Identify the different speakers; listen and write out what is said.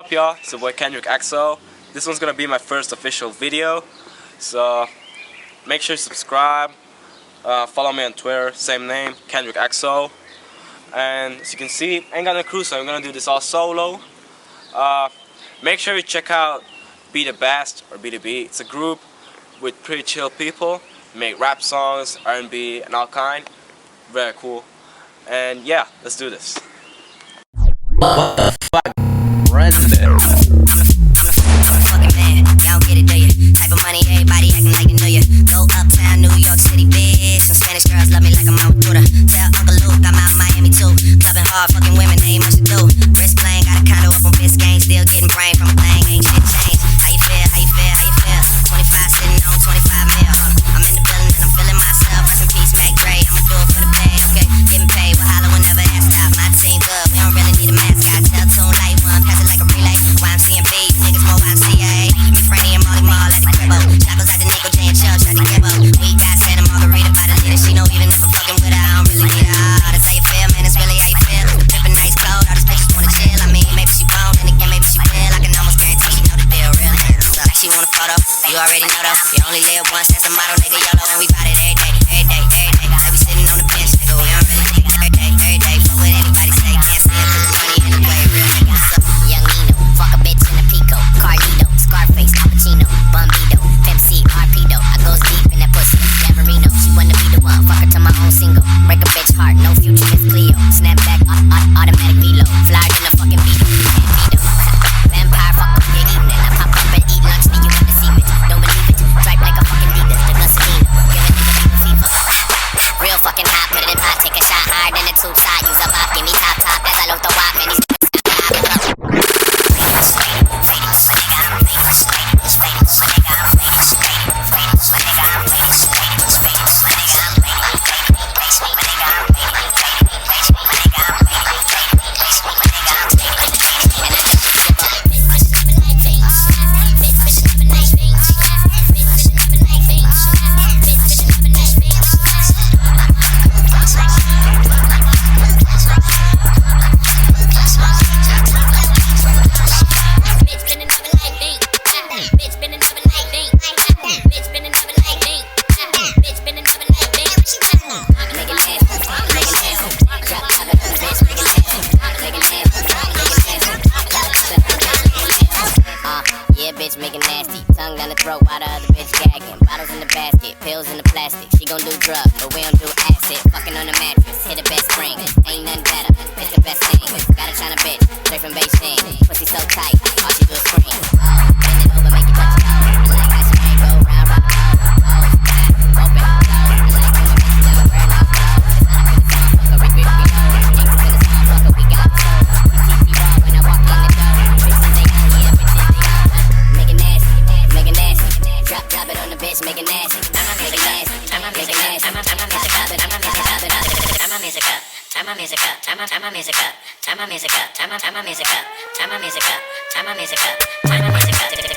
Speaker 1: What's up, y'all? It's your boy Kendrick XO. This one's gonna be my first official video, so make sure you subscribe. Follow me on Twitter, same name, Kendrick XO. And as you can see, I ain't got no crew, so I'm gonna do this all solo. Make sure you check out Be the Best or Be the Beat. It's a group with pretty chill people. Make rap songs, R&B, and all kind. Very cool. And yeah, let's do this.
Speaker 2: What the fuck? Brendan.
Speaker 3: I'm the fucking man, you don't get it, do you? Type of money, everybody acting like you know you. Go uptown, New York City, bitch. Some Spanish girls love me like I'm out with Buddha. Tell Uncle Luke I'm out in Miami too. Clubbing hard, fucking women, ain't much to do. Wrist playing, got a condo up on Biscayne. Still getting brain from a thing, ain't shit changed. How you feel, how you feel, how you feel? 25 sitting on 25 mil, I'm in the building and I'm feeling myself. Rest in peace, Mac Dre, I'ma do it for the pay, okay? Getting paid, we'll holler whenever that stop. My team good, we don't really need a mascot. Tell Tune Light One, pass it like a relay. YMCMB, you niggas more YMCA. Me, Franny, and Molly Mall at the cribbo. Shackles at the Nico J and Chubb, shot the kibbo. We got Santa Margarita by the leader. She know even if I'm fucking with her, I don't really need her. That's how you feel, man, it's really how you feel. Drippin' nice cold, all these bitches wanna chill. I mean, maybe she won't, then again, maybe she will. I can almost guarantee she know the deal, real. So, like she want a photo, you already know though. You only live once, that's the motto, nigga, YOLO. And we bout it every day, every day, every day. Like we sitting on the bench, nigga, we don't really need it every day, every day. Fuck what anybody say, can't stand put the money in the way, real. So, young Nino, fuck a bitch in a Pico, Carlito, Scarface, Al Pacino, Bumbido, Pimp C, RPdo. I goes deep in that pussy, Dan Marino. She wanna be the one, fuck her to my own single. Break a bitch heart, no future, Miss Cleo. Snap back, automatic reload. Flyer in the fucking beat, vampire, fuck up your evening. I pop up and eat lunch, then you wanna see me. Don't believe it, drive like a fucking beater. The gasoline, give a nigga fever. Real fucking hot, put it in pot, take a shot higher than the tube side. Use a pop, give me top, that's a lot of wop, man. These bitch making nasty, tongue down the throat while the other bitch gagging. Bottles in the basket, pills in the plastic. She gon' do drugs, but we don't do acid. Fucking on the mattress, hit the best spring. Ain't nothing better, it's the best thing. Got a China bitch, straight from Beijing. Pussy so tight, all she do is scream. Bend it over, make it touch it over. Like ice cream, go round, rock, open, like when my bitch never burn off low. It's not a this motherfucker, Rick, we know. Gangsters in this motherfucker, we got soul. TTC raw when I walk in the door. Bitches they on, yeah, bitches they on. Make it nasty, drop it on the bitch, make it nasty. Make it nasty, make it nasty. Turn my music up, turn my music up, turn my music up, turn my music up, turn my music up, turn my music up, turn my music up, turn my music up, turn my music up.